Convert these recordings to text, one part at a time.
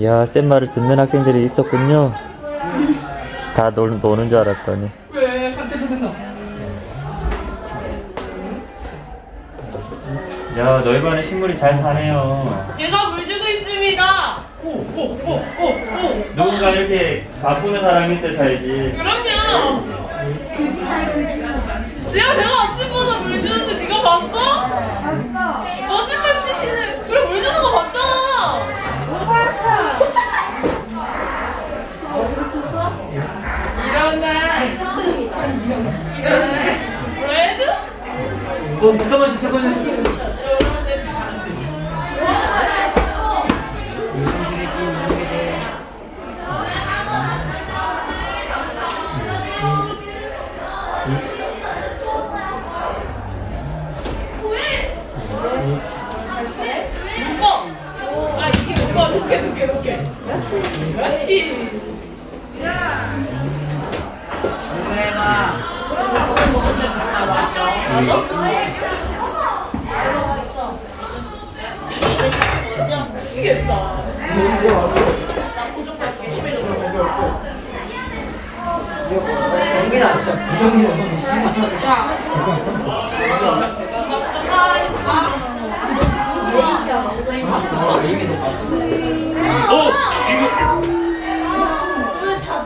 야, 쌤 말을 듣는 학생들이 있었군요. 다 노는 줄 알았더니. 왜 같이 듣는 거? 야, 너희 반에 식물이 잘 사네요. 제가 물 주고 있습니다. 누군가 이렇게 바꾸는 사람이 있어야 살지. 그럼요. 내가 아침마다 물 주는데 네가 봤어? 봤어. 거짓말 치시네. 그래 물 주는 거 봤잖아. 못 봤어. 일어나. 레드? 잠깐만. 아 이게 뭔가 높게. 그렇지. 내가 먹었는데 갔다 왔죠. 미치겠다. 나 고정할게 심해졌어. 정민아 진짜 부정이 너무 심하다. 봤어? 이미 너 봤어? 지금.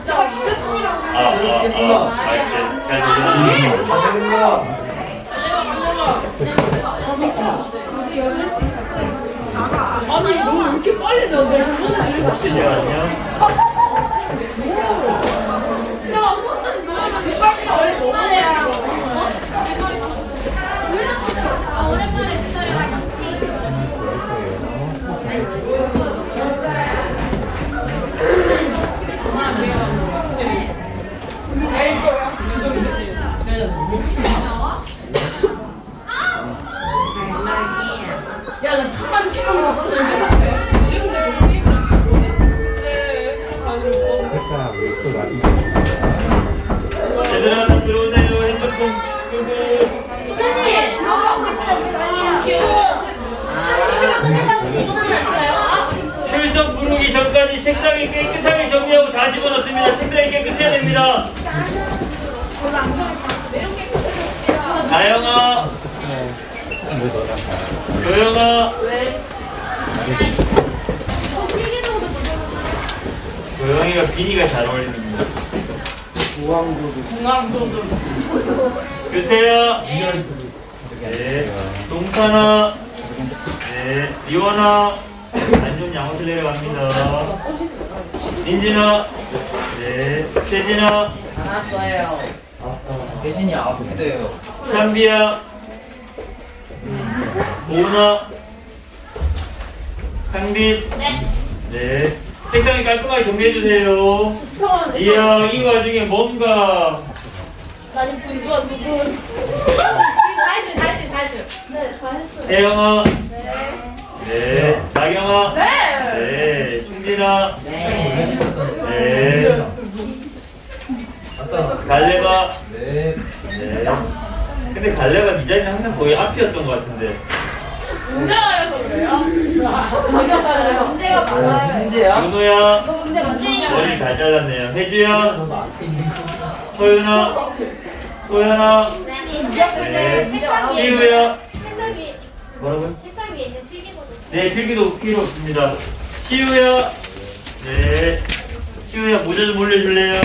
제가 죽겠습니다. 잘생겼어. 아니 너 왜 이렇게 빨리 나? 내 그거는 7시에 안녕. 야 아무것도 너가 빨리 빨리 먹어야 아 오랜만에 기다려. 야나 천만 킬로미터 얘들아, 한번 들어오세요. 핸드폰 끄고. 출석 부르기 전까지 책상을 깨끗하게 정리하고 다 집어넣습니다. 책상이 깨끗해야 됩니다. 나영아, 조영아, 조영이가 비니가 잘 어울립니다. 공항도도. 규태야, 네, 동찬아, 네, 이원아, 안전 양호실 내려갑니다. 민진아, 네, 세진아, 알았어요. 대신이 아프대요. 찬비야, 오은아, 강빈, 네, 책상이 깔끔하게 정리해주세요. 이야, 이 와중에 뭔가 많이 분주한 부분. 다시. 네, 다 했어요. 혜영아, 네, 나경아, 네. 네, 충진아, 네. 네, 아까 갈래바, 네. 네. 근데 갈래가 이 자리는 항상 거의 앞이었던 것 같은데. 문제라서 그래요? 문제가 어, 많아요. 문제야? 윤호야, 문제 머리 잘 잘랐네요. 혜주야, 너도 앞에 있는 거. 소윤아, 소연아, 네, 시우야. 책상 위에 뭐라고요? 책상 위에 있는 필기보드. 네, 필기도 필요 없습니다. 시우야, 네, 시우야 모자 좀 올려줄래요?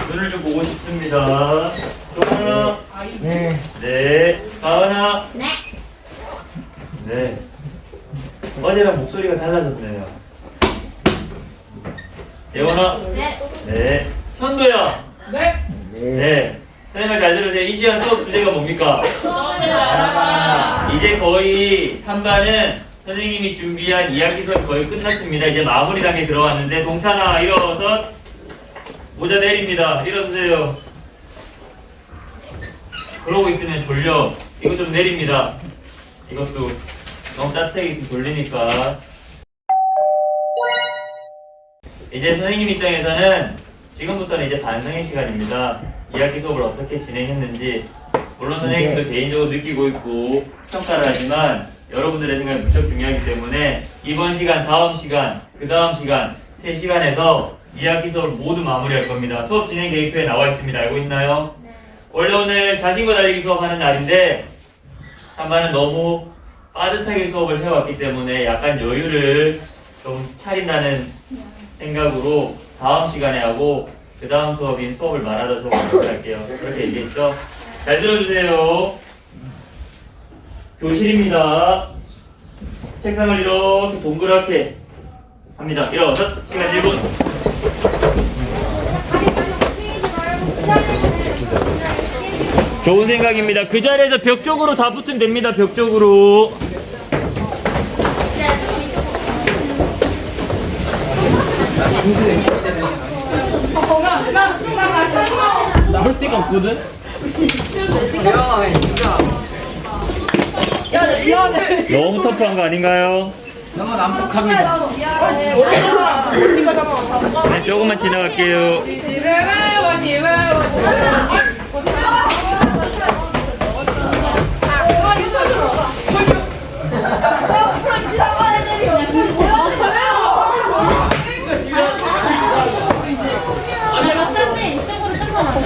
눈을 좀 보고 싶습니다. 조은아, 네. 네, 가은아, 네. 어제랑 목소리가 달라졌네요. 예원아, 네, 현도야, 네. 네. 선생님 잘 들으세요. 이 시간 수업 주제가 뭡니까? 이제 거의 3반은 선생님이 준비한 이야기 수업이 거의 끝났습니다. 이제 마무리 단계에 들어왔는데 동찬아 일어서 모자 내립니다. 일어서세요. 그러고 있으면 졸려. 이거 좀 내립니다. 이것도 너무 따뜻하게 있으면 졸리니까. 이제 선생님 입장에서는 지금부터는 이제 반성의 시간입니다. 이야기 수업을 어떻게 진행했는지 물론 선생님도 개인적으로 느끼고 있고 평가를 하지만 여러분들의 생각이 무척 중요하기 때문에 이번 시간, 다음 시간, 그 다음 시간 3시간에서 2학기 수업을 모두 마무리할 겁니다. 수업 진행 계획표에 나와 있습니다. 알고 있나요? 원래 오늘 자신과 달리기 수업하는 날인데 한반은 너무 빠듯하게 수업을 해왔기 때문에 약간 여유를 좀 차린다는 생각으로 다음 시간에 하고 그 다음 수업인 수업을 말하다 수업을 할게요. 그렇게 얘기했죠? 잘 들어주세요. 교실입니다. 책상을 이렇게 동그랗게 합니다. 일어서 시간 1분. 좋은 생각입니다. 그 자리에서 벽 쪽으로 다 붙으면 됩니다. 벽 쪽으로. 나올 데가 없거든? 너무 터프한 거 아닌가요? 너무 난폭합니다. 네, 조금만 지나갈게요.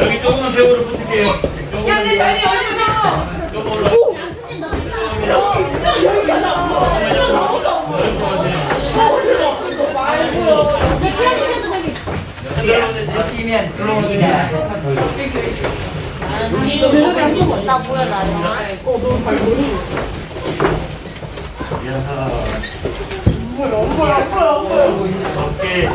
여기 조금만 벽으로 붙을게요. 조금으로. 하시면 들어오기네. 나 뭐야 나요? 오케이.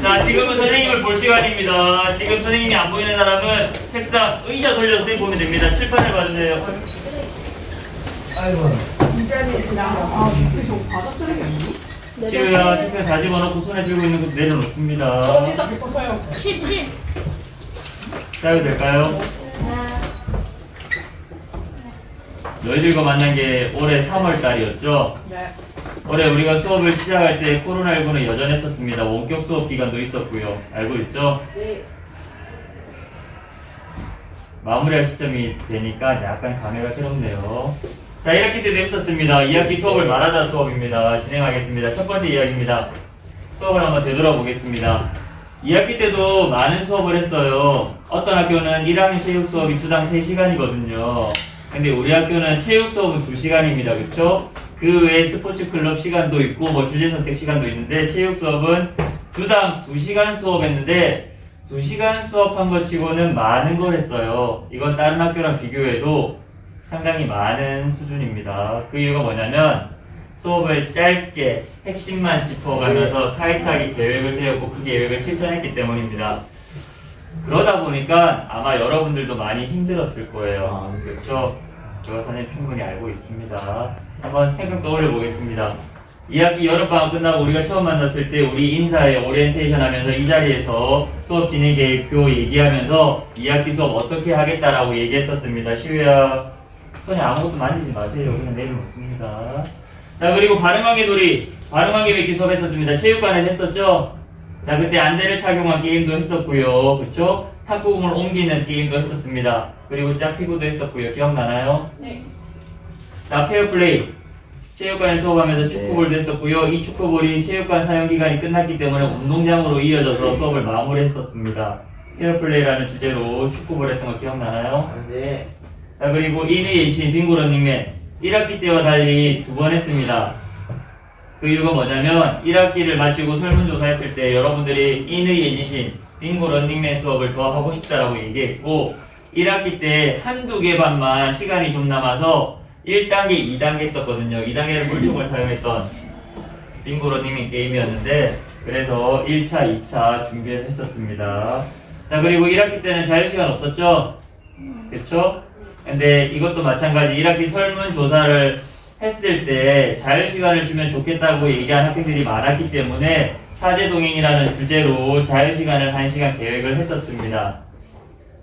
자, 지금은 선생님을 볼 시간입니다. 지금 선생님이 안 보이는 사람은 책상, 의자 돌려서 선생님 보면 됩니다. 칠판을 봐주세요. 아이고. 치우야, 책상 다 집어넣고 손에 들고 있는 거 내려놓습니다. 짜도 될까요? 너희들과 만난 게 올해 3월 달이었죠? 네. 올해 우리가 수업을 시작할 때 코로나19는 여전했었습니다. 원격 수업 기간도 있었고요. 알고 있죠? 네. 마무리할 시점이 되니까 약간 감회가 새롭네요. 자, 1학기 때도 했었습니다. 2학기 수업을 말하다 수업입니다. 진행하겠습니다. 첫 번째 이야기입니다. 수업을 한번 되돌아보겠습니다. 2학기 때도 많은 수업을 했어요. 어떤 학교는 1학년 체육 수업이 주당 3시간이거든요. 근데 우리 학교는 체육 수업은 2시간입니다. 그쵸? 그 외에 스포츠 클럽 시간도 있고 뭐 주제 선택 시간도 있는데 체육 수업은 주당 2시간 수업했는데 2시간 수업한 것 치고는 많은 걸 했어요. 이건 다른 학교랑 비교해도 상당히 많은 수준입니다. 그 이유가 뭐냐면 수업을 짧게 핵심만 짚어가면서 타이트하게 계획을 세웠고 그 계획을 실천했기 때문입니다. 그러다 보니까 아마 여러분들도 많이 힘들었을 거예요. 그렇죠? 제가 선생님 충분히 알고 있습니다. 한번 생각 떠올려 보겠습니다. 2학기 여름방학 끝나고 우리가 처음 만났을 때 우리 인사에 오리엔테이션 하면서 이 자리에서 수업 진행 계획표 얘기하면서 2학기 수업 어떻게 하겠다라고 얘기했었습니다. 시우야, 손에 아무것도 만지지 마세요. 그냥 내려놓습니다. 자, 그리고 발음하기놀이, 발음하기 맺기 수업 했었습니다. 체육관에서 했었죠? 자, 그때 안대를 착용한 게임도 했었고요. 그쵸? 탁구공을 옮기는 게임도 했었습니다. 그리고 짝피구도 했었고요. 기억나나요? 네. 자, 페어플레이. 체육관에 수업하면서 축구볼도 했었고요. 이 축구볼이 체육관 사용기간이 끝났기 때문에 운동장으로 이어져서 수업을 마무리했었습니다. 페어플레이라는 주제로 축구볼 했던 거 기억나나요? 네. 자, 그리고 인의예신 빙고런닝맨 1학기 때와 달리 2번 했습니다. 그 이유가 뭐냐면 1학기를 마치고 설문조사했을 때 여러분들이 인의예신 빙고런닝맨 수업을 더 하고 싶다라고 얘기했고 1학기 때 한두 개 반만 시간이 좀 남아서 1단계, 2단계 했었거든요. 2단계를 물총을 사용했던 빙고런닝맨 게임이었는데 그래서 1차, 2차 준비를 했었습니다. 자, 그리고 1학기 때는 자유시간 없었죠? 그쵸? 근데 이것도 마찬가지 1학기 설문조사를 했을 때 자유시간을 주면 좋겠다고 얘기한 학생들이 많았기 때문에 사제동행이라는 주제로 자유시간을 1시간 계획을 했었습니다.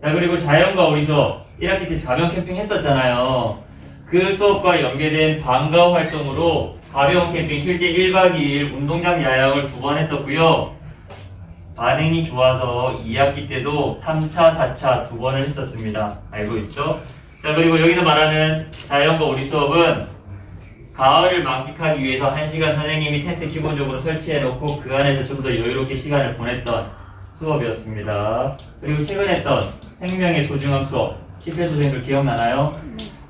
자, 그리고 자연과 우리 수업 1학기 때 자명 캠핑 했었잖아요. 그 수업과 연계된 방과 활동으로 가벼운 캠핑 실제 1박 2일 운동장 야영을 2번 했었고요. 반응이 좋아서 2학기 때도 3차, 4차 2번을 했었습니다. 알고 있죠? 자, 그리고 여기서 말하는 자연과 우리 수업은 가을을 만끽하기 위해서 1시간 선생님이 텐트 기본적으로 설치해 놓고 그 안에서 좀 더 여유롭게 시간을 보냈던 수업이었습니다. 그리고 최근에 했던 생명의 소중함 수업, 10회수생들 기억나나요?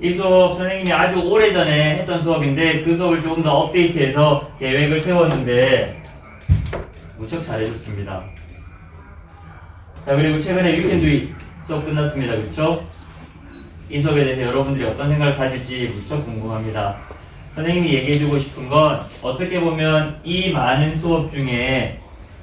이 수업 선생님이 아주 오래전에 했던 수업인데 그 수업을 조금 더 업데이트해서 계획을 세웠는데 무척 잘해줬습니다. 자, 그리고 최근에 위켄드 수업 끝났습니다. 그렇죠? 이 수업에 대해서 여러분들이 어떤 생각을 가질지 무척 궁금합니다. 선생님이 얘기해주고 싶은 건 어떻게 보면 이 많은 수업 중에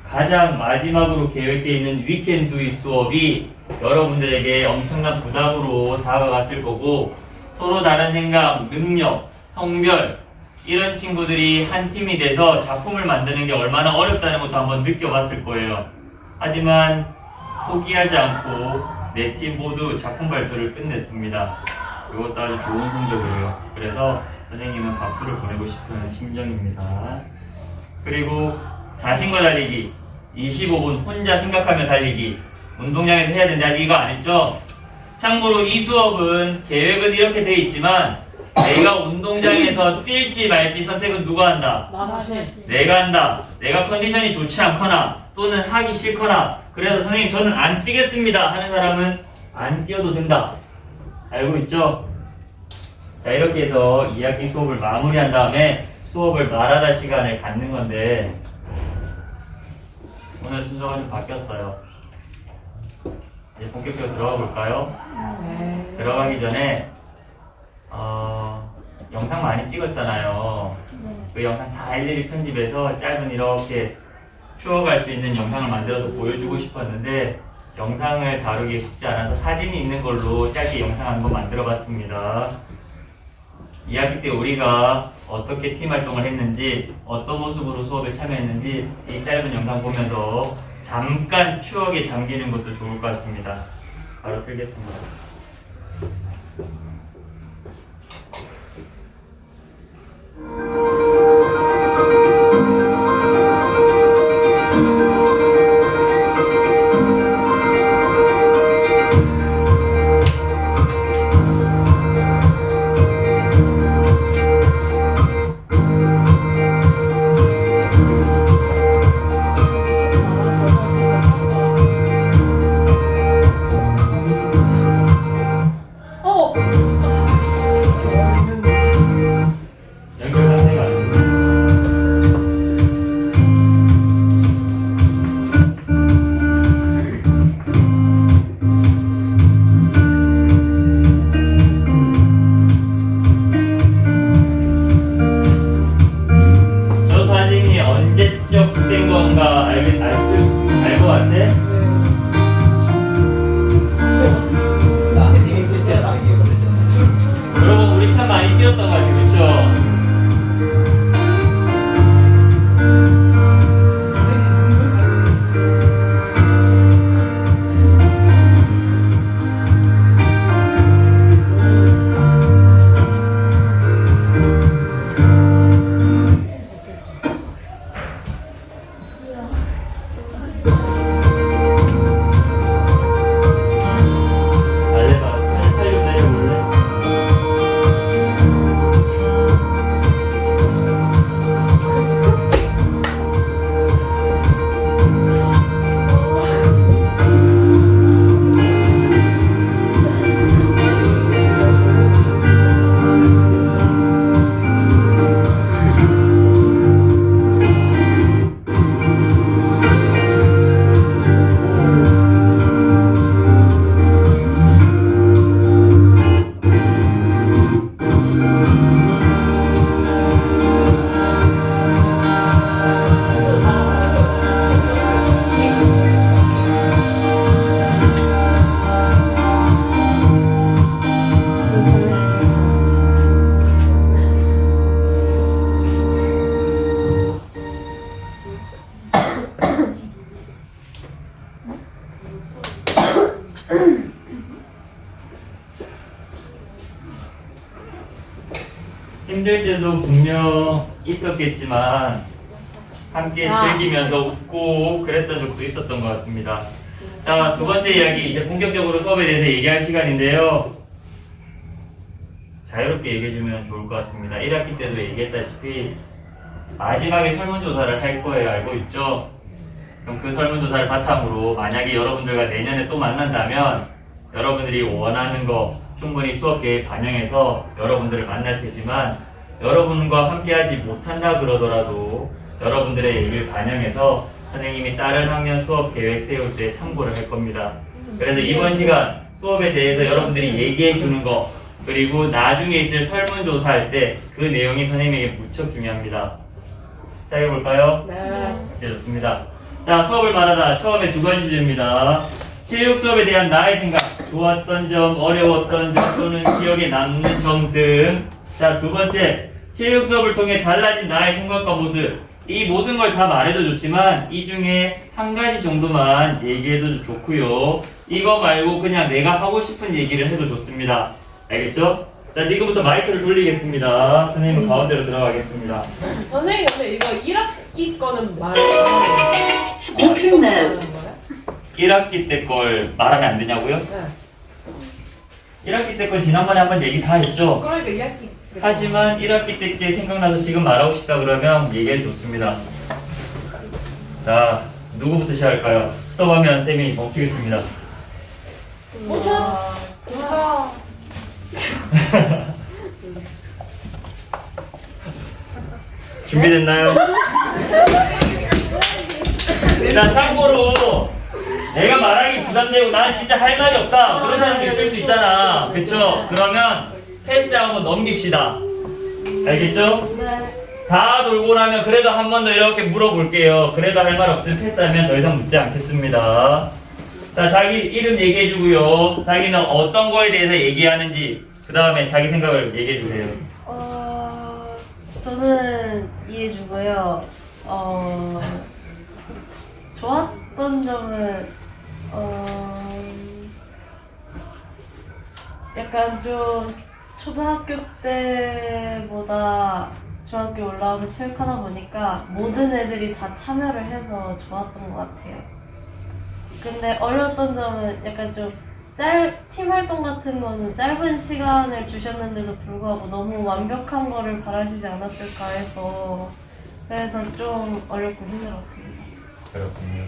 가장 마지막으로 계획되어 있는 위켄드 수업이 여러분들에게 엄청난 부담으로 다가갔을 거고 서로 다른 생각, 능력, 성별 이런 친구들이 한 팀이 돼서 작품을 만드는 게 얼마나 어렵다는 것도 한번 느껴봤을 거예요. 하지만 포기하지 않고 네 팀 모두 작품 발표를 끝냈습니다. 이것도 아주 좋은 성적이에요. 그래서 선생님은 박수를 보내고 싶은 심정입니다. 그리고 자신과 달리기 25분 혼자 생각하며 달리기 운동장에서 해야 된다. 아직 이거 안 했죠? 참고로 이 수업은 계획은 이렇게 돼 있지만 내가 운동장에서 뛸지 말지 선택은 누가 한다? 내가 한다. 내가 컨디션이 좋지 않거나 또는 하기 싫거나 그래서 선생님 저는 안 뛰겠습니다 하는 사람은 안 뛰어도 된다. 알고 있죠? 자, 이렇게 해서 2학기 수업을 마무리한 다음에 수업을 말하다 시간을 갖는 건데 오늘 순서가 좀 바뀌었어요. 이제 본격적으로 들어가 볼까요? 들어가기 전에 영상 많이 찍었잖아요. 그 영상 다 일일이 편집해서 짧은 이렇게 추억할 수 있는 영상을 만들어서 보여주고 싶었는데 영상을 다루기 쉽지 않아서 사진이 있는 걸로 짧게 영상 한번 만들어 봤습니다. 2학기 때 우리가 어떻게 팀 활동을 했는지 어떤 모습으로 수업에 참여했는지 이 짧은 영상 보면서 잠깐 추억에 잠기는 것도 좋을 것 같습니다. 바로 틀겠습니다. 연결 상태가 안 좋습니다. 저 사진이 언제적 된 건가 알 것 같아? 나한테 재밌을 때 나에게 그러잖아. 여러분 우리 참 많이 뛰었던 것 같아요. 그쵸? 달래봐. 살좀 내려볼래? 힘들 때도 분명 있었겠지만 함께 즐기면서 웃고 그랬던 적도 있었던 것 같습니다. 자, 두 번째 이야기 이제 본격적으로 수업에 대해서 얘기할 시간인데요. 자유롭게 얘기해주면 좋을 것 같습니다. 1학기 때도 얘기했다시피 마지막에 설문조사를 할 거예요. 알고 있죠? 그럼 그 설문조사를 바탕으로 만약에 여러분들과 내년에 또 만난다면 여러분들이 원하는 거 충분히 수업 계획 반영해서 여러분들을 만날 테지만 여러분과 함께하지 못한다 그러더라도 여러분들의 얘기를 반영해서 선생님이 다른 학년 수업 계획 세울 때 참고를 할 겁니다. 그래서 이번 시간 수업에 대해서 여러분들이 얘기해 주는 거 그리고 나중에 있을 설문조사 할 때 그 내용이 선생님에게 무척 중요합니다. 시작해 볼까요? 네. 네, 좋습니다. 자, 수업을 말하다 처음에 두 가지 주제입니다. 체육 수업에 대한 나의 생각, 좋았던 점, 어려웠던 점 또는 기억에 남는 점 등. 자, 두 번째, 체육 수업을 통해 달라진 나의 생각과 모습. 이 모든 걸 다 말해도 좋지만 이 중에 한 가지 정도만 얘기해도 좋고요. 이거 말고 그냥 내가 하고 싶은 얘기를 해도 좋습니다. 알겠죠? 자, 지금부터 마이크를 돌리겠습니다. 선생님은 가운데로 들어가겠습니다. 선생님 근데 이거 1학기 거는 말해요. Speaker mode. 1학기 때 걸 말하면 안 되냐고요? 네. 1학기 때 건 지난번에 한번 얘기 다 했죠? 그러니까 2학기. 하지만 1학기 때 게 생각나서 지금 말하고 싶다 그러면 얘기해 좋습니다. 자, 누구부터 시작할까요? 스톱하면 쌤이 멈추겠습니다. 고쳐. 준비됐나요? 자, 참고로 내가 말하기 부담되고 나는 진짜 할 말이 없다 그런 사람도 있을 수 있잖아. 그쵸? 그러면 패스하고 넘깁시다. 알겠죠? 네. 다 돌고 나면 그래도 한 번 더 이렇게 물어볼게요. 그래도 할 말 없으면 패스하면 더 이상 묻지 않겠습니다. 자, 자기 이름 얘기해주고요. 자기는 어떤 거에 대해서 얘기하는지 그 다음에 자기 생각을 얘기해주세요. 저는 이해주고요. 좋았던 점은 약간 좀 초등학교 때보다 중학교 올라와서 체육하다 보니까 모든 애들이 다 참여를 해서 좋았던 것 같아요. 근데 어려웠던 점은 약간 좀 팀 활동 같은 거는 짧은 시간을 주셨는데도 불구하고 너무 완벽한 거를 바라시지 않았을까 해서 그래서 좀 어렵고 힘들었습니다. 그렇군요.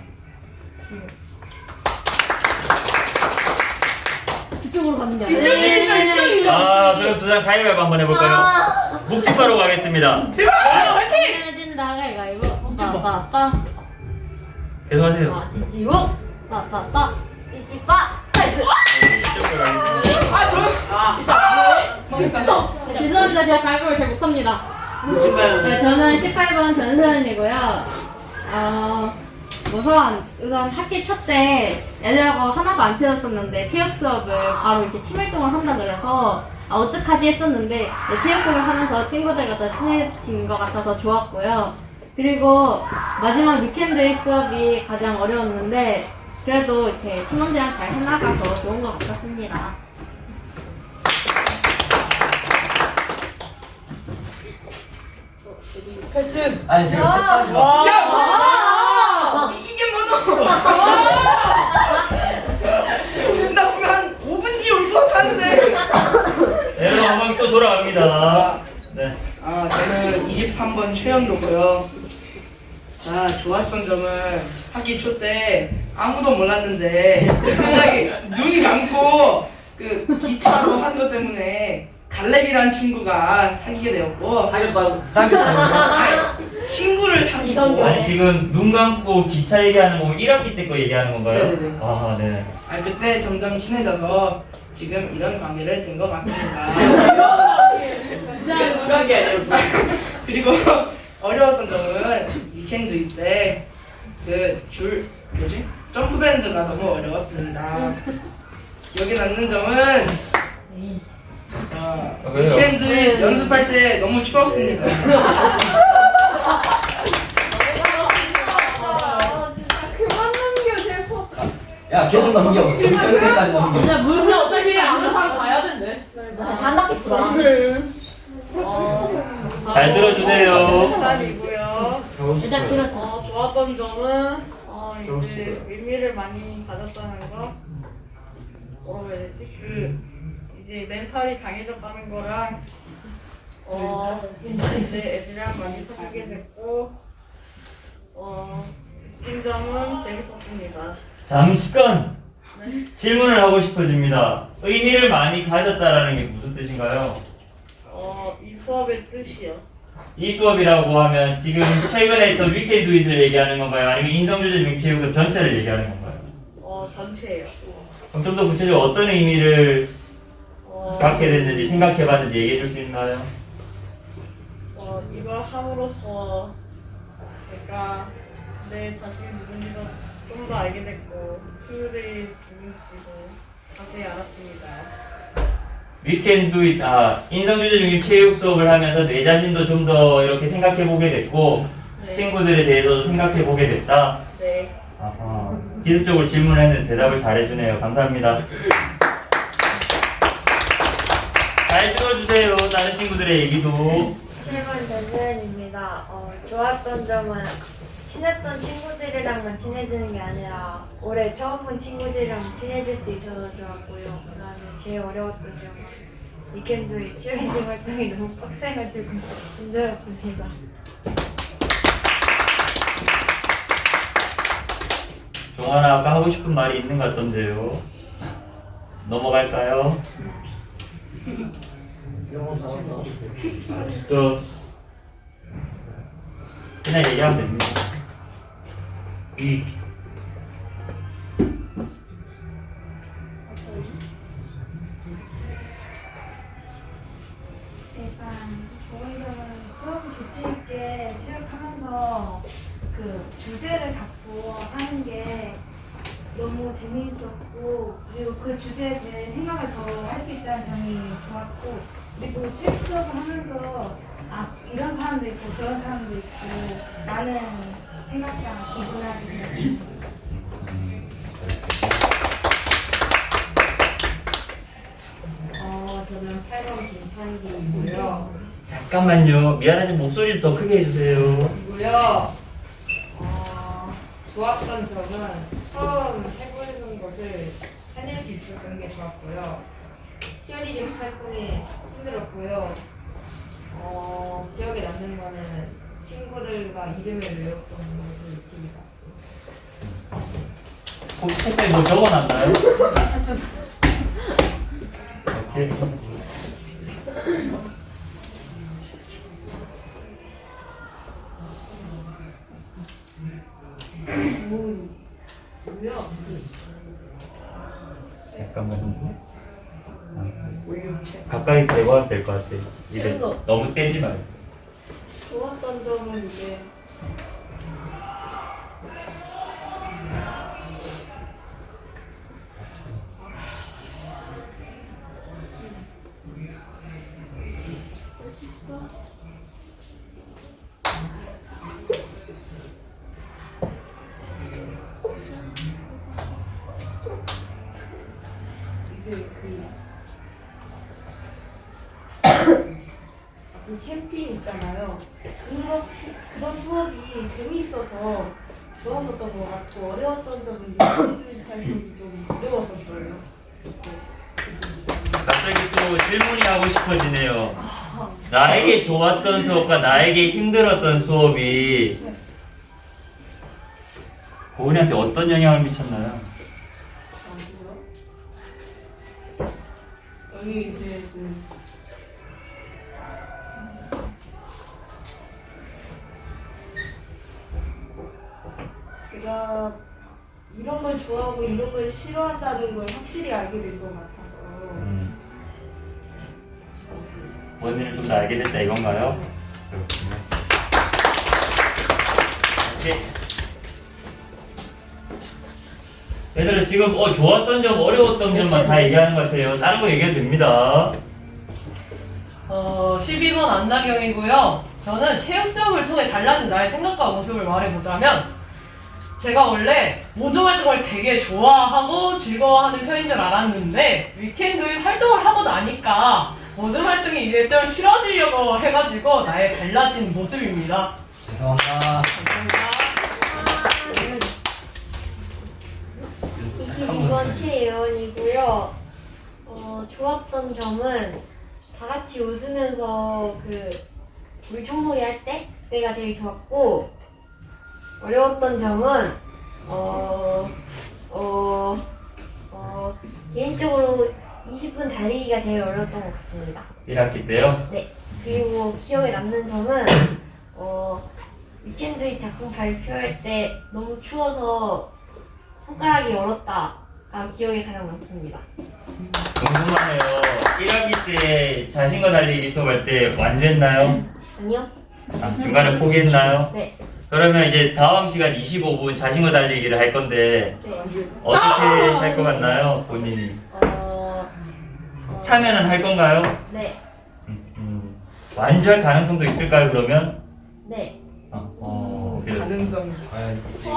이쪽으로 가는 게 아니라. 이쪽이죠. 아, 그럼 두 사람 가위바위보 한번 해볼까요? 묵찌바로 가겠습니다. 화이팅! 해준다 가위바위보 빠빠빠 계속하세요. 찌찌우 빠빠빠 찌찌빠 나이스. 이쪽으로 가겠습니다. 죄송합니다 제가 가위바위보를 잘 못합니다. 네, 저는 18번 전소연이고요. 우선 학기 첫 때 애들하고 하나도 안 친했었는데 체육 수업을 바로 이렇게 팀 활동을 한다 그래서 어떡하지 했었는데 체육 수업을 하면서 친구들과 더 친해진 것 같아서 좋았고요. 그리고 마지막 위켄드 수업이 가장 어려웠는데 그래도 이렇게 팀원들이랑 잘 해나가서 좋은 것 같았습니다. 패스. 아니 제가 패스하지 마. 야! 이게 뭐노? 나 보면 한 5분 뒤에 올 것 같은데. 여러분 한번 또 돌아갑니다. 네. 저는 23번 최현도고요. 좋았던 점은 학기 초 때 아무도 몰랐는데 갑자기 눈 감고 그 기차로 한 것 때문에 갈렙이란 친구가 사귀게 되었고 사귀었다고요? 친구를 사귀고 아니 지금 눈 감고 기차 얘기하는 거 1학기 때 거 얘기하는 건가요? 네네네. 아, 네. 그때 점점 친해져서 지금 이런 관계를 된 것 같습니다. 그게 수각이 아니었어. 그리고 어려웠던 점은 위켄드 때 점프밴드가 너무 어려웠습니다. 기억에 남는 점은 왜요? 위켄드 연습할 때 너무 추웠습니다. 야 계속 넘겨. 점심 때까지 넘겨. 진짜 물 근데 어차피 아는 사람 가야 된대. 잔다겠구나. 잘 들어주세요. 사람이고요. 진짜 그렇다. 좋았던 점은 이제 의미를 많이 가졌다는 거. 뭐라고 해야 되지? 이제 멘탈이 강해졌다는 거랑 이제 애들이랑 많이 사귀게 됐고 느낀 점은 재밌었습니다. 잠시간 질문을 하고 싶어집니다. 의미를 많이 가졌다라는 게 무슨 뜻인가요? 이 수업의 뜻이요. 이 수업이라고 하면 지금 최근에 했던 위켄드 잇을 얘기하는 건가요? 아니면 인성주제 중체육수 전체를 얘기하는 건가요? 전체예요. 그럼 좀 더 구체적으로 어떤 의미를 갖게 됐는지 생각해봤는지 얘기해 줄 수 있나요? 이걸 함으로써 내가 내 자신이 누군지도 좀 더 알게 됐고 친구들이 누군지도 자세히 알았습니다. 위켄드 잇, 인성주제 중립 체육 수업을 하면서 내 자신도 좀 더 이렇게 생각해보게 됐고 네. 친구들에 대해서도 생각해보게 됐다. 네. 아하. 기술적으로 질문을 했는데 대답을 잘해주네요. 감사합니다. 잘 들어주세요. 다른 친구들의 얘기도. 7번 전소연입니다. 좋았던 점은 친했던 친구들이랑만 친해지는 게 아니라 올해 처음 본 친구들이랑 친해질 수 있어서 좋았고요. 그 다음에 제일 어려웠던 점은 위켄드의 치어리딩 활동이 너무 빡세가지고 힘들었습니다. 종환아, 아까 하고 싶은 말이 있는 것 같던데요. 넘어갈까요? 또 그냥 얘기하면 됩니다. 일단 좋은 점은 수업을 규칙 있게 체육하면서 그 주제를 갖고 하는 게 너무 재미있었고 그리고 그 주제에 대해 생각을 더 할 수 있다는 점이 좋았고 그리고 체육 수업을 하면서 이런 사람도 있고 저런 사람도 있고 많은 생각과 기분하게 되었습니다. 저는 8번 김찬기이고요. 잠깐만요. 미안하지만 목소리를 더 크게 해주세요. 좋았던 점은 처음 해보는 것을 해낼 수 있었던 게 좋았고요. 치어리딩 활동이 힘들었고요. 기억에 남는 거는 친구들과 이름을 외웠던 것을 느끼게 됐어요. 혹시 책상에 뭐 적어놨나요? 오케이. 잠깐만요. 가까이 대고 하면 될 것 같아요. 이제 너무 떼지 말고. 좋았던 점은 이제 그 캠핑 있잖아요. 그런 수업이 재미있어서 좋았었던 것 같고 어려웠던 점은 유튜브 활동이 좀 어려웠었어요. 갑자기 또 질문이 하고 싶어지네요. 나에게 좋았던 수업과 나에게 힘들었던 수업이 고은이한테 어떤 영향을 미쳤나요? 여기 이제 제가 이런 걸 좋아하고 이런 걸 싫어한다는 걸 확실히 알게 된 것 같아서 원인을 좀 더 알게 됐다 이건가요? 그렇군요. 오케이. 얘들아 지금 좋았던 점, 어려웠던 점만 다 얘기하는 것 같아요. 다른 거 얘기해도 됩니다. 12번 안나경이고요. 저는 체육 수업을 통해 달라진 나의 생각과 모습을 말해보자면 제가 원래 모조 활동을 되게 좋아하고 즐거워하는 편인 줄 알았는데 위켄드에 활동을 하고 나니까 모든 활동이 이제 좀 싫어지려고 해가지고 나의 달라진 모습입니다. 죄송합니다. 감사합니다. 22번 최예원이고요. 좋았던 점은 다 같이 웃으면서 그 물총놀이 할 때가 되게 좋았고, 어려웠던 점은 개인적으로 20분 달리기가 제일 어려웠던 것 같습니다. 1학기 때요? 네. 그리고 기억에 남는 점은 위켄드의 작품 발표할 때 너무 추워서 손가락이 얼었다가 기억에 가장 많습니다. 궁금하네요. 1학기 때 자신과 달리기 수업할 때 완주했나요? 아니요? 중간에 포기했나요? 네. 그러면 이제 다음 시간 25분 자신과 달리기를 할 건데 네. 어떻게 할 것 같나요? 본인이 참여는 할 건가요? 네. 완주할 가능성도 있을까요? 그러면? 네. 그래요. 가능성. 과연 자,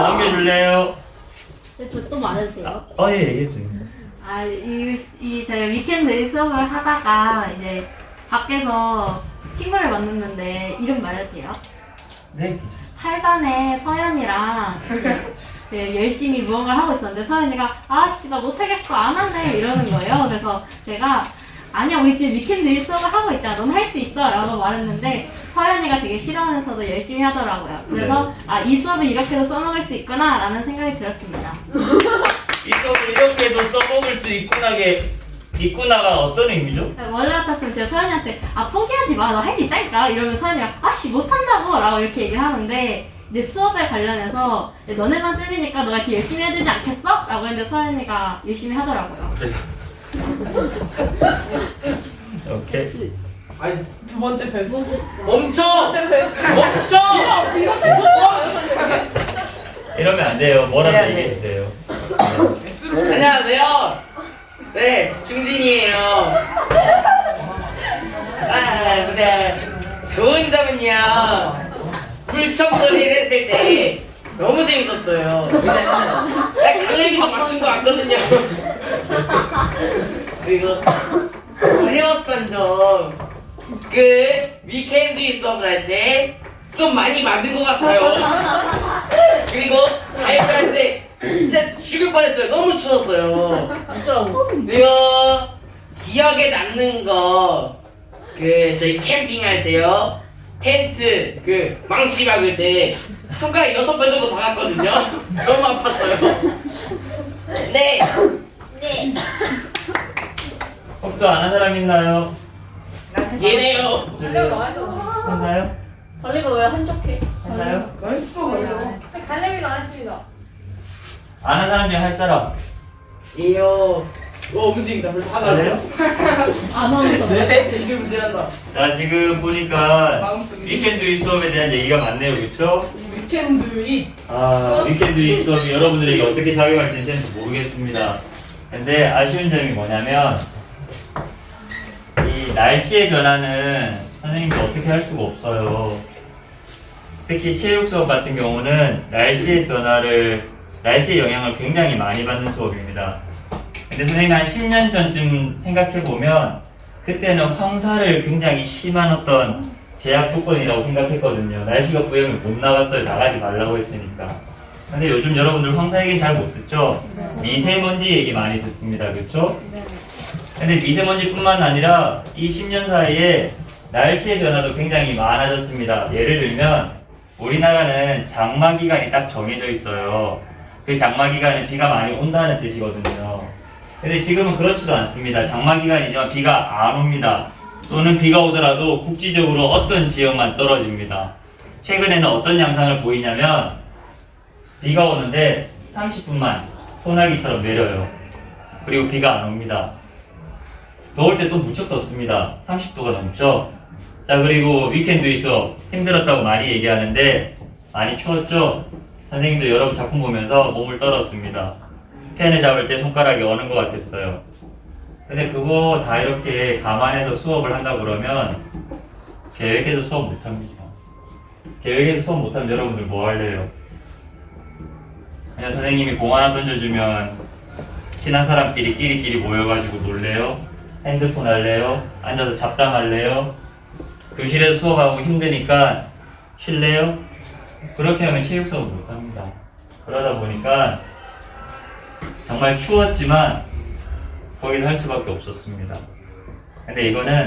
넘겨줄래요? 저 또 말해도 돼요? 예, 얘기했어요. 저희 위켄드 수업을 하다가 이제 밖에서 친구를 만났는데 이름 말해도 돼요? 네, 8반에 서연이랑 열심히 무언가를 하고 있었는데 서연이가 아씨 나 못하겠어 안 할래 이러는 거예요. 그래서 제가 아니야 우리 지금 위켄드 수업을 하고 있잖아 넌 할 수 있어 라고 말했는데 서연이가 되게 싫어하면서도 열심히 하더라고요. 그래서 이 수업을 이렇게도 써먹을 수 있구나 라는 생각이 들었습니다. 이 수업을 이렇게도 써먹을 수 있구나가 어떤 의미죠? 원래 같았으면 제가 서연이한테 포기하지 마 너 할 수 있다니까 이러면 서연이가 아씨 못한다고 라고 이렇게 얘기를 하는데 이제 수업에 관련해서 너네만 쌤이니까 너가 이렇게 열심히 해야 되지 않겠어? 라고 했는데 서연이가 열심히 하더라고요. 오케이. 아니 두 번째 패스. 멈춰. 두 번째 패스. 멈춰. 이거 좀 이러면 안 돼요. 뭐라도 네, 얘기해 주세요. 안녕하세요. 네, 중진이에요. 근데 좋은 점은요. 불청소리를 했을 때 너무 재밌었어요. 왜냐면 갈래비도 맞춘 거 같거든요. 그리고 어려웠던 점. 위켄드 수업을 할 때 좀 많이 맞은 것 같아요. 그리고 발표할 때 진짜 죽을 뻔했어요. 너무 추웠어요. 그리고 기억에 남는 거 저희 캠핑할 때요. 텐트 망치 박을 때 손가락 6번 정도 박았거든요. 너무 아팠어요. 네. 네. 혹도 안 한 사람 있나요? 얘네요. 했나요? 걸리면 왜 한쪽해? 했나요? 갈래미는 안 했습니다. 안 한 사람 중에 할 사람? 얘요. 움직인다. 벌써 하나 그래요? 아나운서. 네. 이제 문제한다. 자, 지금 보니까 마음속에. 위켄드 이 수업에 대한 얘기가 많네요. 그렇죠? 위켄드 잇. 위켄드 이 수업이 여러분들에게 어떻게 작용할지는 잘 모르겠습니다. 근데 아쉬운 점이 뭐냐면 이 날씨의 변화는 선생님이 어떻게 할 수가 없어요. 특히 체육 수업 같은 경우는 날씨의 영향을 굉장히 많이 받는 수업입니다. 근데 선생님이 한 10년 전쯤 생각해보면 그때는 황사를 굉장히 심한 어떤 제약 조건이라고 생각했거든요. 날씨가 부으면 못 나갔어요. 나가지 말라고 했으니까. 근데 요즘 여러분들 황사 얘기는 잘 못 듣죠? 미세먼지 얘기 많이 듣습니다. 그렇죠? 근데 미세먼지뿐만 아니라 이 10년 사이에 날씨의 변화도 굉장히 많아졌습니다. 예를 들면 우리나라는 장마 기간이 딱 정해져 있어요. 그 장마 기간에 비가 많이 온다는 뜻이거든요. 근데 지금은 그렇지도 않습니다. 장마 기간이지만 비가 안 옵니다. 또는 비가 오더라도 국지적으로 어떤 지역만 떨어집니다. 최근에는 어떤 양상을 보이냐면 비가 오는데 30분만 소나기처럼 내려요. 그리고 비가 안 옵니다. 더울 때 또 무척 덥습니다. 30도가 넘죠? 자, 그리고 위켄드 수업 힘들었다고 많이 얘기하는데 많이 추웠죠? 선생님도 여러분 작품 보면서 몸을 떨었습니다. 펜을 잡을 때 손가락이 어는 것 같았어요. 근데 그거 다 이렇게 감안해서 수업을 한다 그러면 계획해서 수업 못합니다. 계획해서 수업 못하면 여러분들 뭐 할래요? 그냥 선생님이 공 하나 던져주면 친한 사람끼리 끼리끼리 모여가지고 놀래요? 핸드폰 할래요? 앉아서 잡담할래요? 교실에서 수업하고 힘드니까 쉴래요? 그렇게 하면 체육 수업 못합니다. 그러다 보니까 정말 추웠지만 거기서 할 수밖에 없었습니다. 근데 이거는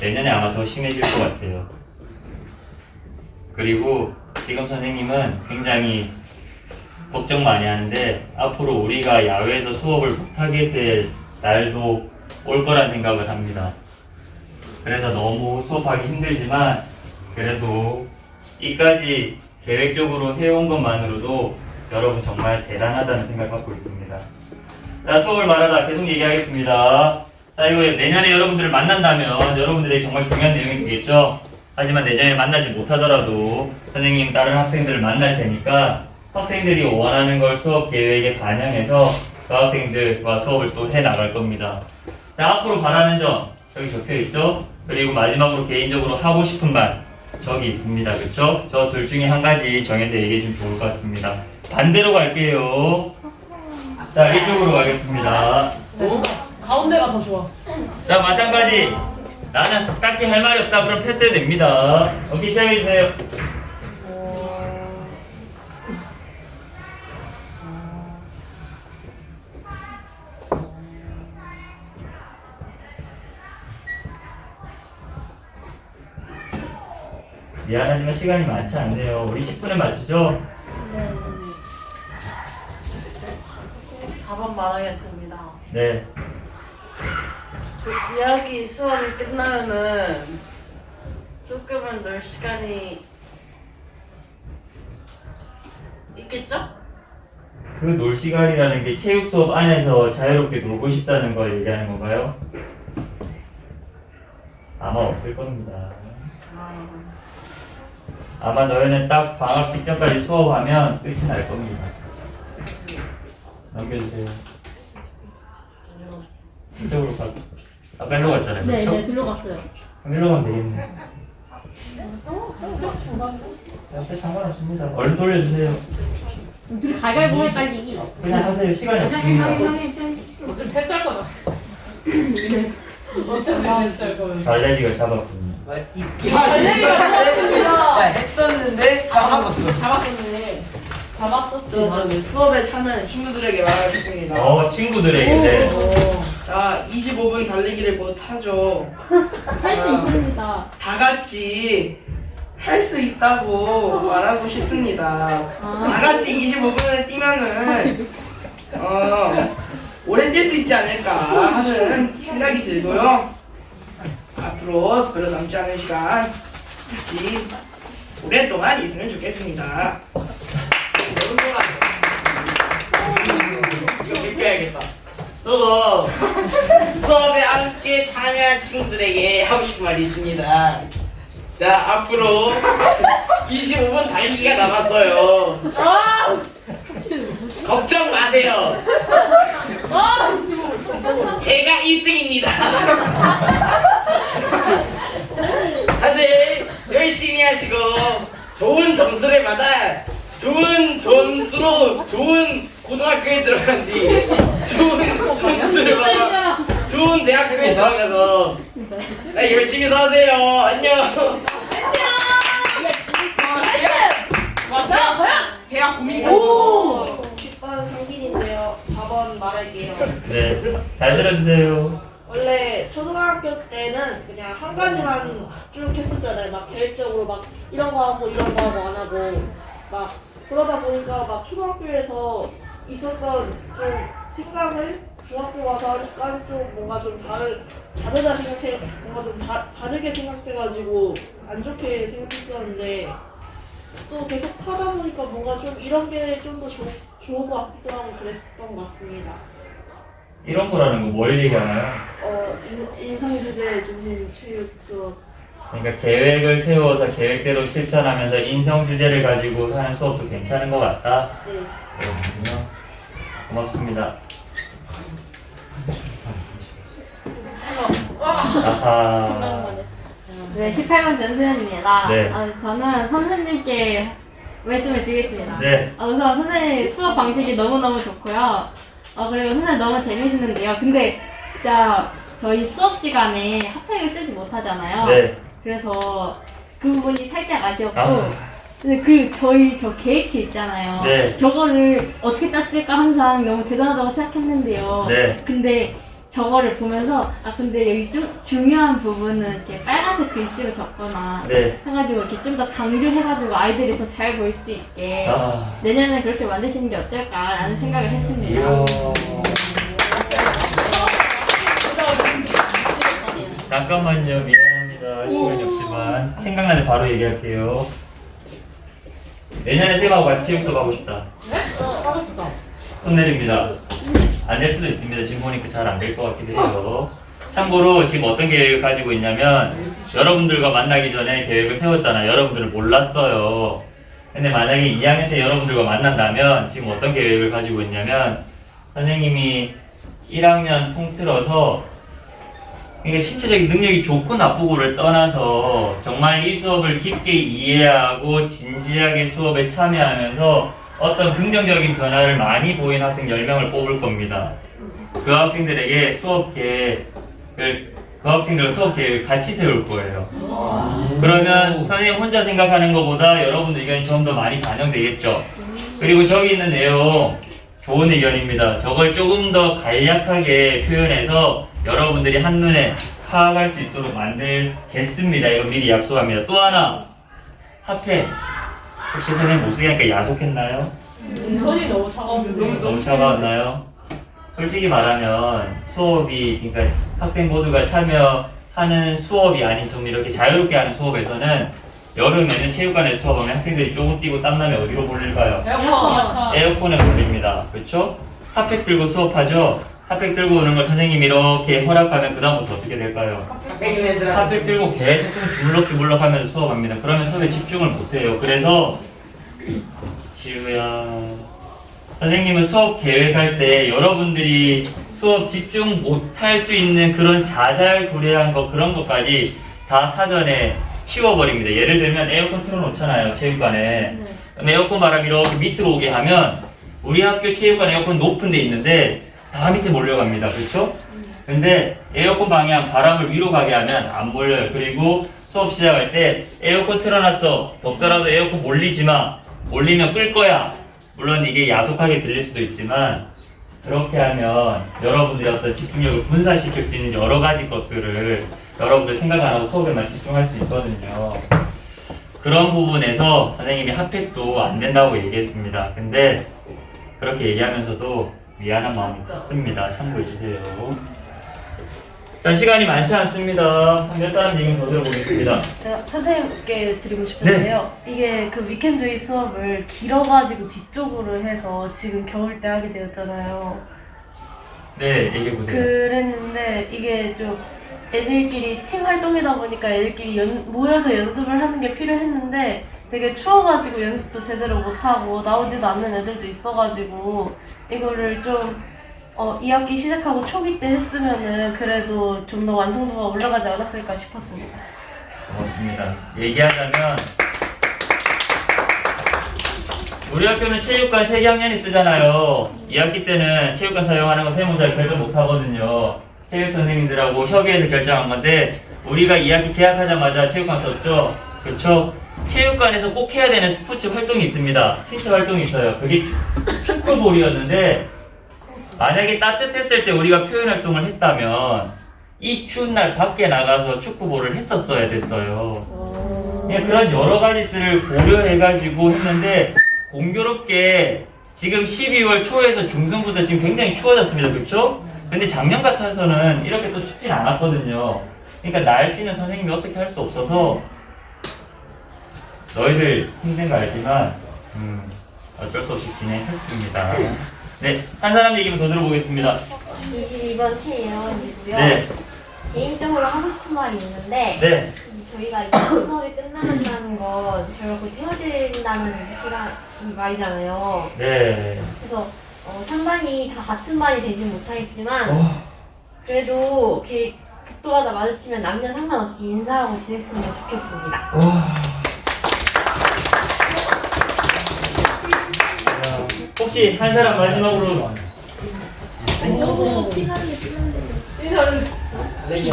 내년에 아마 더 심해질 것 같아요. 그리고 지금 선생님은 굉장히 걱정 많이 하는데 앞으로 우리가 야외에서 수업을 못하게 될 날도 올 거란 생각을 합니다. 그래서 너무 수업하기 힘들지만 그래도 이까지 계획적으로 해온 것만으로도 여러분 정말 대단하다는 생각을 갖고 있습니다. 자, 수업을 말하다 계속 얘기하겠습니다. 자, 이거 내년에 여러분들을 만난다면 여러분들에게 정말 중요한 내용이 되겠죠? 하지만 내년에 만나지 못하더라도 선생님 다른 학생들을 만날 테니까 학생들이 원하는 걸 수업 계획에 반영해서 그 학생들과 수업을 또 해 나갈 겁니다. 자, 앞으로 바라는 점 저기 적혀 있죠? 그리고 마지막으로 개인적으로 하고 싶은 말 저기 있습니다. 그렇죠? 저 둘 중에 한 가지 정해서 얘기해 주면 좋을 것 같습니다. 반대로 갈게요. 자, 이쪽으로 가겠습니다. 가운데가 더 좋아. 자, 마찬가지. 나는 딱히 할 말이 없다. 그럼 패스해도 됩니다. 오케이, 시작해 주세요. 미안하지만 시간이 많지 않네요. 우리 10분에 맞추죠? 네. 4번 말하겠습니다. 네. 그 이야기 수업이 끝나면은 조금은 놀 시간이 있겠죠? 그 놀 시간이라는 게 체육 수업 안에서 자유롭게 놀고 싶다는 걸 얘기하는 건가요? 아마 없을 겁니다. 아마 너희는 딱 방학 직전까지 수업하면 끝이 날 겁니다. 넘겨주세요. 이쪽으로 가. 아까 일로 갔잖아요. 네, 그렇죠? 네, 들어갔어요. 그럼 일로 가면 되겠네. 앞에 상관없습니다. 얼른 돌려주세요. 둘이 가위바위보 해 빨리. 그냥 하세요. 시간이 없습니다. 어차피 패스할 거다. 어차피 패스할 거예요. 발레리가 잡았군요. 발레리가 잡았습니다. 했었는데 까먹었어. 잡았었네. 잡았었죠. 저 수업에 참여한 친구들에게 말하고 싶습니다. 친구들에게 네. 자, 25분 달리기를 못 하죠. 할 수 있습니다. 다 같이 할 수 있다고 말하고 싶습니다. 다 같이 25분을 뛰면은 오래 뛸 수 있지 않을까 하는 생각이 들고요. 앞으로 별로 남지 않은 시간 같이 오랫동안 있으면 좋겠습니다. 이거 느껴야겠다. 저도 수업에 함께 참여한 친구들에게 하고 싶은 말이 있습니다. 자, 앞으로 25분 달리기가 남았어요. 걱정 마세요. 제가 1등입니다. 다들 열심히 하시고 좋은 점수를 받아 좋은 점수로 좋은 고등학교에 들어간 뒤 좋은 점수를 받아 좋은 대학교에 들어가서 열심히 사세요. 안녕. 대학 고민이다. 10번 상빈인데요. 4번 말할게요. 네. 잘 들어주세요. 원래 초등학교 때는 그냥 한 가지만 쭉 했었잖아요. 막 계획적으로 막 이런 거 하고 이런 거 하고 안 하고 막 그러다 보니까 막 초등학교에서 있었던 좀 생각을 중학교 와서 하니까 좀 뭔가 좀 다르다 생각해 뭔가 좀 다르게 생각해가지고 안 좋게 생각했었는데 또 계속 하다 보니까 뭔가 좀 이런 게 좀 더 좋은 것 같기도 하고 그랬던 것 같습니다. 이런 거라는 거 뭘 얘기하나요? 인상주제 중심 체육 수업. 그러니까 계획을 세워서 계획대로 실천하면서 인성 주제를 가지고 하는 수업도 괜찮은 것 같다. 네. 그렇군요. 고맙습니다. 아하. 네, 18번 전수현입니다. 네. 저는 선생님께 말씀을 드리겠습니다. 네. 우선 선생님 수업 방식이 너무너무 좋고요. 그리고 선생님 너무 재밌는데요. 근데 진짜 저희 수업 시간에 핫팩을 쓰지 못하잖아요. 네. 그래서 그 부분이 살짝 아쉬웠고, 아. 근데 저희 계획표 있잖아요. 네. 저거를 어떻게 짰을까 항상 너무 대단하다고 생각했는데요. 네. 근데 저거를 보면서 아 근데 여기 좀 중요한 부분은 이렇게 빨간색 글씨로 적거나 네. 해가지고 이렇게 좀 더 강조해가지고 아이들이 더 잘 볼 수 있게 아, 내년에 그렇게 만드시는 게 어떨까라는 생각을 했습니다. 이야. 잠깐만요. 미안합니다. 시간이 없지만 생각나는 바로 얘기할게요. 내년에 쌤하고 같이 체육 수업 하고 싶다. 네? 하고 싶다. 손 내립니다. 안 될 수도 있습니다. 지금 보니까 잘 안 될 것 같기도 해요. 참고로 지금 어떤 계획을 가지고 있냐면 여러분들과 만나기 전에 계획을 세웠잖아요. 여러분들은 몰랐어요. 근데 만약에 2학년 때 여러분들과 만난다면 지금 어떤 계획을 가지고 있냐면 선생님이 1학년 통틀어서 그러니까 신체적인 능력이 좋고 나쁘고를 떠나서 정말 이 수업을 깊게 이해하고 진지하게 수업에 참여하면서 어떤 긍정적인 변화를 많이 보인 학생 10명을 뽑을 겁니다. 그 학생들에게 수업 계획을 같이 세울 거예요. 그러면 선생님 혼자 생각하는 것보다 여러분들 의견이 좀 더 많이 반영되겠죠. 그리고 저기 있는 내용 좋은 의견입니다. 저걸 조금 더 간략하게 표현해서 여러분들이 한눈에 파악할 수 있도록 만들겠습니다. 이거 미리 약속합니다. 또 하나, 핫팩. 혹시 선생님 못 쓰게 하니까 야속했나요? 손이 너무 차가워서 너무 차가웠나요? 솔직히 말하면 수업이, 그러니까 학생 모두가 참여하는 수업이 아닌 좀 이렇게 자유롭게 하는 수업에서는 여름에는 체육관에서 수업하면 학생들이 조금 뛰고 땀나면 어디로 몰릴까요? 에어컨. 에어컨에 몰립니다. 그렇죠? 핫팩 들고 수업하죠? 핫팩 들고 오는 걸 선생님이 이렇게 허락하면 그 다음부터 어떻게 될까요? 핫팩 들고 계속 주물럭주물럭 하면서 수업합니다. 그러면 수업에 집중을 못해요. 그래서 지우야, 선생님은 수업 계획할 때 여러분들이 수업 집중 못할 수 있는 그런 자잘구레한 거, 그런 것까지 다 사전에 치워버립니다. 예를 들면 에어컨 틀어놓잖아요, 체육관에. 그럼 에어컨 바람이 이렇게 밑으로 오게 하면 우리 학교 체육관 에어컨 높은 데 있는데 다 밑에 몰려갑니다. 그렇죠? 근데 에어컨 방향 바람을 위로 가게 하면 안 몰려요. 그리고 수업 시작할 때 에어컨 틀어놨어. 덥더라도 에어컨 몰리지 마. 몰리면 끌 거야. 물론 이게 야속하게 들릴 수도 있지만 그렇게 하면 여러분들이 어떤 집중력을 분산시킬 수 있는 여러 가지 것들을 여러분들 생각 안 하고 수업에만 집중할 수 있거든요. 그런 부분에서 선생님이 핫팩도 안 된다고 얘기했습니다. 근데 그렇게 얘기하면서도 미안한 마음이 컸습니다. 참고해주세요. 자, 시간이 많지 않습니다. 몇 사람 얘기 더 들어보겠습니다. 제가 선생님께 드리고 싶은데요. 이게 그 위켄드의 수업을 길어가지고 뒤쪽으로 해서 지금 겨울 때 하게 되었잖아요. 네, 얘기해보세요. 그랬는데 이게 좀 애들끼리 팀 활동이다 보니까 애들끼리 모여서 연습을 하는 게 필요했는데 되게 추워가지고 연습도 제대로 못하고 나오지도 않는 애들도 있어가지고 이거를 좀 2학기 시작하고 초기 때 했으면은 그래도 좀 더 완성도가 올라가지 않았을까 싶었습니다. 고맙습니다. 얘기하자면 우리 학교는 체육관 3학년이 쓰잖아요. 2학기 때는 체육관 사용하는 거 세무자 결정 못 하거든요. 체육 선생님들하고 협의해서 결정한 건데 우리가 2학기 개학하자마자 체육관 썼죠. 그렇죠? 체육관에서 꼭 해야 되는 스포츠 활동이 있습니다. 신체 활동이 있어요. 그게 축구볼이었는데 만약에 따뜻했을 때 우리가 표현 활동을 했다면 이 추운 날 밖에 나가서 축구볼을 했었어야 됐어요. 그냥 그런 여러 가지들을 고려해가지고 했는데 공교롭게 지금 12월 초에서 중순부터 지금 굉장히 추워졌습니다. 그렇죠? 근데 작년 같아서는 이렇게 또 춥진 않았거든요. 그러니까 날씨는 선생님이 어떻게 할 수 없어서 너희들 힘든 거 알지만 어쩔 수 없이 진행했습니다. 네, 한 사람 얘기만 더 들어보겠습니다. 22번 최예원이고요. 네, 개인적으로 하고 싶은 말이 있는데 네, 저희가 이제 수업이 끝나간다는 건 저희가 곧 헤어진다는 시간이 말이잖아요. 네. 그래서 3반이 다 같은 반이 되진 못하겠지만 그래도 이렇게 복도가다 마주치면 남녀 상관없이 인사하고 지냈으면 좋겠습니다. 혹시 한 사람 마지막으로 너무 시간이 필요한데. 인사를 네,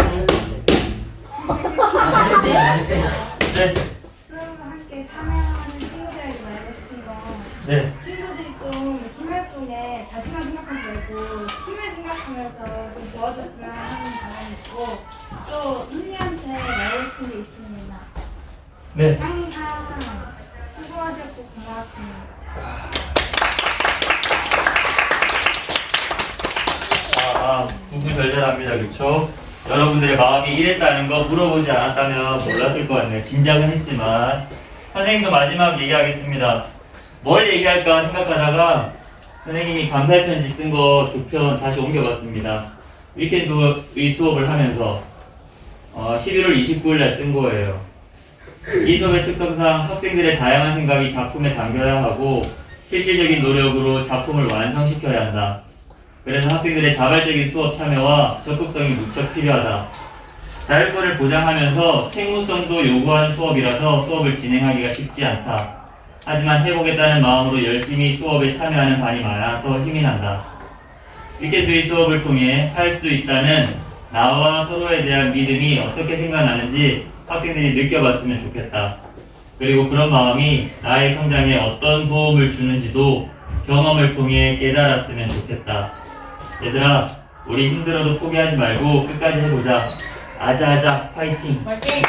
수업을 함께 참여하는 친구들에게 말하고 싶은 건 네, 친구들이 좀 팀 활동에 자신만 생각하지 말고 팀을 생각하면서 좀 도와줬으면 있고 또 선생님한테 말하고 싶은 게 있습니다. 네. 항상 수고하셨고 고맙습니다. 구구절절합니다. 그렇죠? 여러분들의 마음이 이랬다는 거 물어보지 않았다면 몰랐을 것 같네요. 짐작은 했지만 선생님도 마지막 얘기하겠습니다. 뭘 얘기할까 생각하다가 선생님이 감사의 편지 쓴 거 2편 다시 옮겨봤습니다. 위켄드의 수업을 하면서 11월 29일 날 쓴 거예요. 이 수업의 특성상 학생들의 다양한 생각이 작품에 담겨야 하고 실질적인 노력으로 작품을 완성시켜야 한다. 그래서 학생들의 자발적인 수업 참여와 적극성이 무척 필요하다. 자율권을 보장하면서 책무성도 요구하는 수업이라서 수업을 진행하기가 쉽지 않다. 하지만 해보겠다는 마음으로 열심히 수업에 참여하는 반이 많아서 힘이 난다. 위켄드의 수업을 통해 할 수 있다는 나와 서로에 대한 믿음이 어떻게 생각나는지 학생들이 느껴봤으면 좋겠다. 그리고 그런 마음이 나의 성장에 어떤 도움을 주는지도 경험을 통해 깨달았으면 좋겠다. 얘들아, 우리 힘들어도 포기하지 말고 끝까지 해보자. 아자아자 파이팅. 화이팅!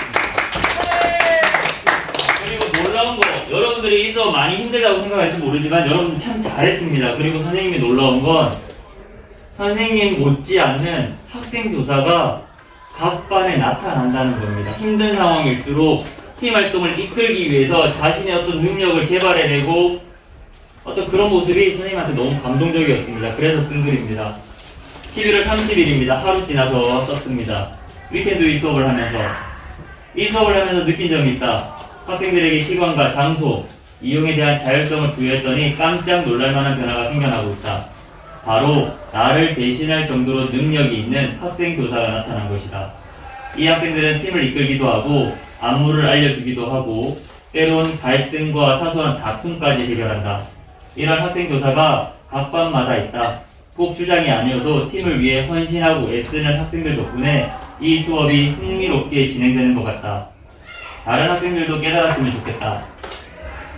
그리고 놀라운 거, 여러분들이 이 수업 많이 힘들다고 생각할지 모르지만 여러분들 참 잘했습니다. 그리고 선생님이 놀라운 건 선생님 못지않는 학생 교사가 각 반에 나타난다는 겁니다. 힘든 상황일수록 팀 활동을 이끌기 위해서 자신의 어떤 능력을 개발해내고 어떤 그런 모습이 선생님한테 너무 감동적이었습니다. 그래서 쓴 글입니다. 11월 30일입니다. 하루 지나서 썼습니다. 위켄드 수업을 하면서 이 수업을 하면서 느낀 점이 있다. 학생들에게 시간과 장소, 이용에 대한 자율성을 부여했더니 깜짝 놀랄만한 변화가 생겨나고 있다. 바로 나를 대신할 정도로 능력이 있는 학생 교사가 나타난 것이다. 이 학생들은 팀을 이끌기도 하고 안무를 알려주기도 하고 때론 갈등과 사소한 다툼까지 해결한다. 이런 학생 교사가 각 반마다 있다. 꼭 주장이 아니어도 팀을 위해 헌신하고 애쓰는 학생들 덕분에 이 수업이 흥미롭게 진행되는 것 같다. 다른 학생들도 깨달았으면 좋겠다.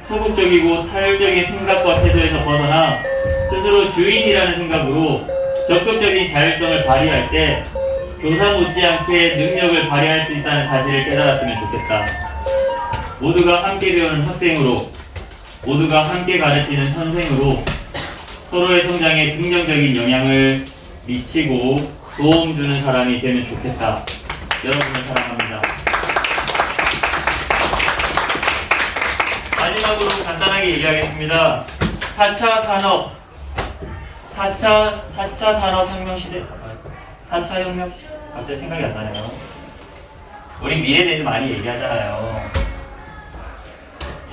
소극적이고 타율적인 생각과 태도에서 벗어나 스스로 주인이라는 생각으로 적극적인 자율성을 발휘할 때 교사 못지않게 능력을 발휘할 수 있다는 사실을 깨달았으면 좋겠다. 모두가 함께 배우는 학생으로, 모두가 함께 가르치는 선생으로 서로의 성장에 긍정적인 영향을 미치고 도움 주는 사람이 되면 좋겠다. 여러분을 사랑합니다. 마지막으로 간단하게 얘기하겠습니다. 4차 산업혁명 시대, 4차 혁명, 갑자기 생각이 안 나네요. 우리 미래에 대해서 많이 얘기하잖아요.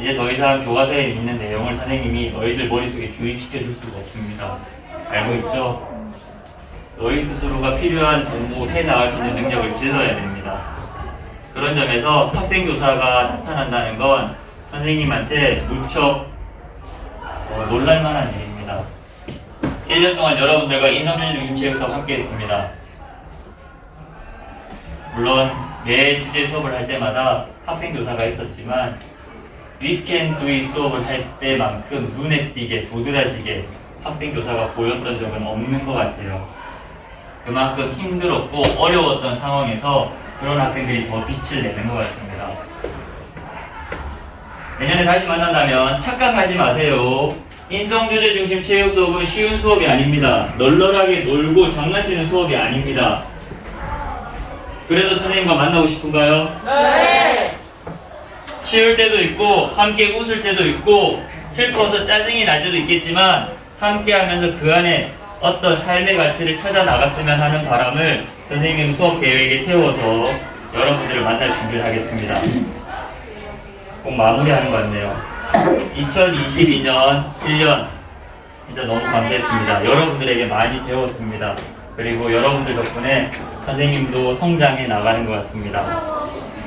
이제 더 이상 교과서에 있는 내용을 선생님이 너희들 머릿속에 주입시켜 줄 수가 없습니다. 알고 있죠? 너희 스스로가 필요한 공부 해나갈 수 있는 능력을 길러야 됩니다. 그런 점에서 학생교사가 나타난다는 건 선생님한테 무척 놀랄만한 일입니다. 1년 동안 여러분들과 인성준비 중심체육수업 함께 했습니다. 물론 매 주제 수업을 할 때마다 학생교사가 있었지만 위켄드 수업을 할 때만큼 눈에 띄게 도드라지게 학생교사가 보였던 적은 없는 것 같아요. 그만큼 힘들었고 어려웠던 상황에서 그런 학생들이 더 빛을 내는 것 같습니다. 내년에 다시 만난다면 착각하지 마세요. 인성주제 중심 체육 수업은 쉬운 수업이 아닙니다. 널널하게 놀고 장난치는 수업이 아닙니다. 그래도 선생님과 만나고 싶은가요? 네! 쉬울 때도 있고 함께 웃을 때도 있고 슬퍼서 짜증이 날 때도 있겠지만 함께 하면서 그 안에 어떤 삶의 가치를 찾아 나갔으면 하는 바람을 선생님 수업 계획에 세워서 여러분들을 만날 준비를 하겠습니다. 꼭 마무리하는 것 같네요. 2022년 1년 진짜 너무 감사했습니다. 여러분들에게 많이 배웠습니다. 그리고 여러분들 덕분에 선생님도 성장해 나가는 것 같습니다.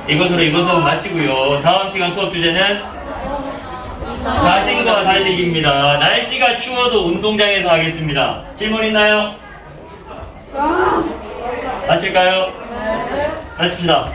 이것으로 이번 수업 마치고요. 다음 시간 수업 주제는 자신과 달리기입니다. 날씨가 추워도 운동장에서 하겠습니다. 질문 있나요? 마칠까요? 마칩시다.